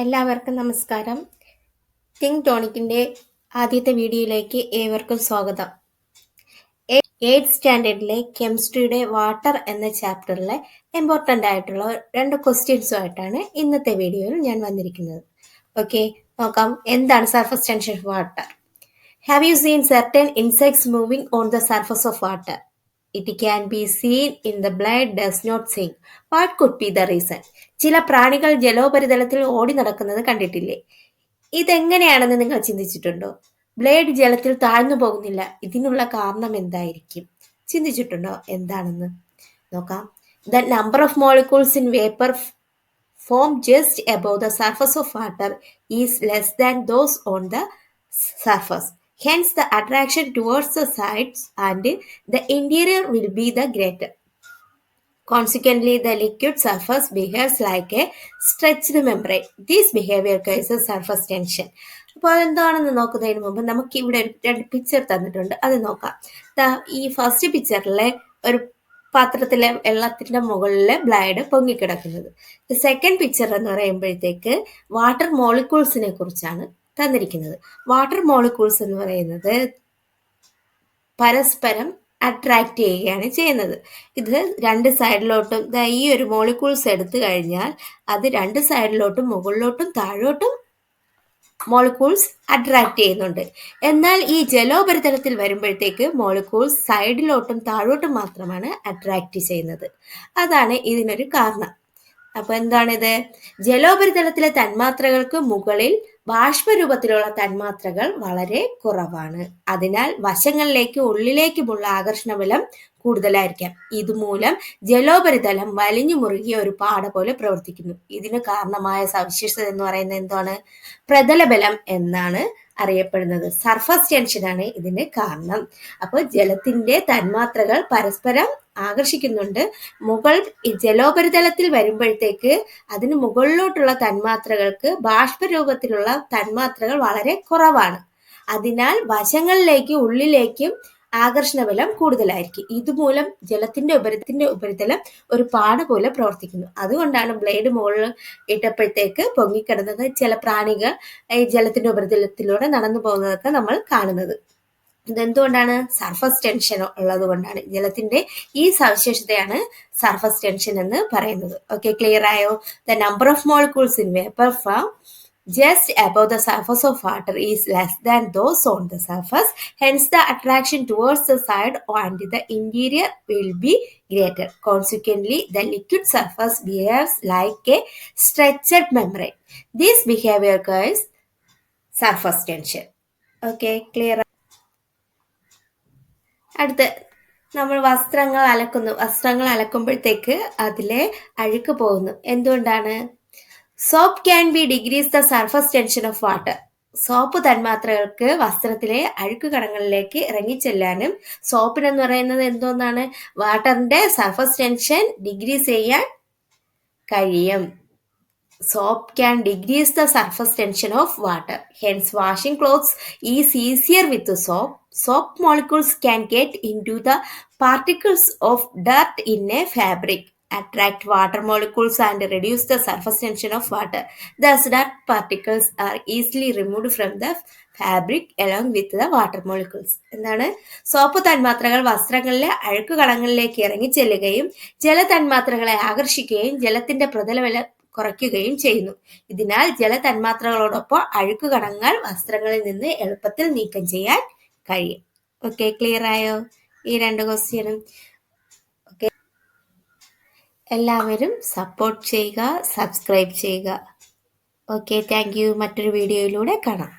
എല്ലാവർക്കും നമസ്കാരം. തിങ്ക് ടോണിക്കിന്റെ ആദ്യത്തെ വീഡിയോയിലേക്ക് ഏവർക്കും സ്വാഗതം. 8th സ്റ്റാൻഡേർഡിലെ കെമിസ്ട്രിയുടെ വാട്ടർ എന്ന ചാപ്റ്ററിലെ ഇമ്പോർട്ടൻ്റ് ആയിട്ടുള്ള 2 ക്വസ്റ്റ്യൻസുമായിട്ടാണ് ഇന്നത്തെ വീഡിയോയിൽ ഞാൻ വന്നിരിക്കുന്നത്. ഓക്കെ, നോക്കാം എന്താണ് surface tension of water. Have you seen certain insects moving on the surface of water? It can be seen in the blood does not sink. What could be the reason? ചില പ്രാണികൾ ജലോപരിതലത്തിൽ ഓടി നടക്കുന്നത് കണ്ടിട്ടില്ലേ? ഇതെങ്ങനെയാണെന്ന് നിങ്ങൾ ചിന്തിച്ചിട്ടുണ്ടോ? Blade ജലത്തിൽ താഴ്ന്നു പോകുന്നില്ല. ഇതിനുള്ള കാരണം എന്തായിരിക്കും? ചിന്തിച്ചിട്ടുണ്ടോ എന്താണെന്ന്? നോക്കാം. The number of molecules in vapor formed just above the surface of water is less than those on the surface. Hence, the attraction towards the sides and the interior will be the greater. Consequently, the liquid surface behaves like a stretched membrane. This behavior causes surface tension. അപ്പോൾ അതെന്താണെന്ന് നോക്കുന്നതിന് മുമ്പ് നമുക്ക് ഇവിടെ ഒരു 2 picture തന്നിട്ടുണ്ട്, അത് നോക്കാം. ഈ ഫസ്റ്റ് പിക്ചറിലെ ഒരു പാത്രത്തിലെ വെള്ളത്തിന്റെ മുകളിലെ ബ്ലേഡ് പൊങ്ങിക്കിടക്കുന്നത്. സെക്കൻഡ് പിക്ചർ എന്ന് പറയുമ്പോഴത്തേക്ക് വാട്ടർ മോളിക്യൂൾസിനെ കുറിച്ചാണ് തന്നിരിക്കുന്നത്. വാട്ടർ മോളിക്യൂൾസ് എന്ന് പറയുന്നത് പരസ്പരം അട്രാക്ട് ചെയ്യുകയാണ് ചെയ്യുന്നത്. ഇത് 2 സൈഡിലോട്ടും ഈ ഒരു മോളിക്യൂൾസ് എടുത്തു കഴിഞ്ഞാൽ അത് 2 സൈഡിലോട്ടും മുകളിലോട്ടും താഴോട്ടും മോളിക്യൂൾസ് അട്രാക്ട് ചെയ്യുന്നുണ്ട്. എന്നാൽ ഈ ജലോപരിതലത്തിൽ വരുമ്പോഴത്തേക്ക് മോളിക്യൂൾസ് സൈഡിലോട്ടും താഴോട്ടും മാത്രമാണ് അട്രാക്ട് ചെയ്യുന്നത്. അതാണ് ഇതിനൊരു കാരണം. അപ്പൊ എന്താണിത്? ജലോപരിതലത്തിലെ തന്മാത്രകൾക്ക് മുകളിൽ ബാഷ്പരൂപത്തിലുള്ള തന്മാത്രകൾ വളരെ കുറവാണ്. അതിനാൽ വശങ്ങളിലേക്കും ഉള്ളിലേക്കുമുള്ള ആകർഷണ ബലം കൂടുതലായിരിക്കാം. ഇതുമൂലം ജലോപരിതലം വലിഞ്ഞു മുറുകിയ ഒരു പാട പോലെ പ്രവർത്തിക്കുന്നു. ഇതിന് കാരണമായ സവിശേഷത എന്ന് പറയുന്നത് എന്താണ്? പ്രതലബലം എന്നാണ് അറിയപ്പെടുന്നത്. സർഫസ് ടെൻഷനാണ് ഇതിന് കാരണം. അപ്പോൾ ജലത്തിന്റെ തന്മാത്രകൾ പരസ്പരം ആകർഷിക്കുന്നുണ്ട്. ജലോപരിതലത്തിൽ വരുമ്പോഴത്തേക്ക് അതിന് മുകളിലോട്ടുള്ള തന്മാത്രകൾക്ക് ബാഷ്പരൂപത്തിലുള്ള തന്മാത്രകൾ വളരെ കുറവാണ്. അതിനാൽ വശങ്ങളിലേക്കും ഉള്ളിലേക്കും ആകർഷണ ബലം കൂടുതലായിരിക്കും. ഇതുമൂലം ജലത്തിന്റെ ഉപരിതലം ഒരു പാട പോലെ പ്രവർത്തിക്കുന്നു. അതുകൊണ്ടാണ് ബ്ലേഡ് മുകളിൽ ഇട്ടപ്പോഴത്തേക്ക് പൊങ്ങിക്കിടന്നത്. ചില പ്രാണികൾ ഈ ജലത്തിന്റെ ഉപരിതലത്തിലൂടെ നടന്നു പോകുന്നതൊക്കെ നമ്മൾ കാണുന്നത്. ഇതെന്തുകൊണ്ടാണ്? സർഫസ് ടെൻഷൻ ഉള്ളത് കൊണ്ടാണ്. ജലത്തിന്റെ ഈ സവിശേഷതയാണ് സർഫസ് ടെൻഷൻ എന്ന് പറയുന്നത്. ഓക്കെ, ക്ലിയർ ആയോ? The number of molecules in vapour form just above the surface of water is less than those on the surface. Hence, the attraction towards the side and the interior will be greater. Consequently, the liquid surface behaves like a stretched membrane. This behavior causes surface tension. Okay, clear? അടുത്ത് നമ്മൾ വസ്ത്രങ്ങൾ അലക്കുമ്പോഴത്തേക്ക് അതിലെ അഴുക്ക് പോകുന്നു. എന്തുകൊണ്ടാണ്? Soap can be decrease the surface tension of water. Soap തന്മാത്രകൾക്ക് വസ്ത്രത്തിലെ അഴുക്ക് കണങ്ങളിലേക്ക് ഇറങ്ങിച്ചെല്ലാനും സോപ്പിനെന്ന് പറയുന്നത് എന്തോന്നാണ്? വാട്ടറിന്റെ സർഫസ് ടെൻഷൻ ഡിക്രീസ് ചെയ്യാൻ കഴിയും. Soap can decrease the surface tension of water. Hence, washing clothes is easier with the soap. Soap molecules can get into the particles of dirt in a fabric, attract water molecules and reduce the surface tension of water. Thus, dirt particles are easily removed from the fabric along with the water molecules. എന്താണ്? Soap തന്മാത്രകൾ വസ്ത്രങ്ങളിലെ അഴുക്ക് കളങ്ങളിലേക്ക് ഇറങ്ങിച്ചെല്ലുകയും ജലതന്മാത്രകളെ ആകർഷിക്കുകയും ജലത്തിന്റെ പ്രതലബലം കുറയ്ക്കുകയും ചെയ്യുന്നു. ഇതിനാൽ ജലതന്മാത്രകളോടൊപ്പം അഴുക്ക് കണങ്ങൾ വസ്ത്രങ്ങളിൽ നിന്ന് എളുപ്പത്തിൽ നീക്കം ചെയ്യാൻ കഴിയും. ഓക്കെ, ക്ലിയർ ആയോ ഈ 2 ക്വസ്റ്റ്യനും? ഓക്കെ, എല്ലാവരും സപ്പോർട്ട് ചെയ്യുക, സബ്സ്ക്രൈബ് ചെയ്യുക. Okay, thank you. മറ്റൊരു വീഡിയോയിലൂടെ കാണാം.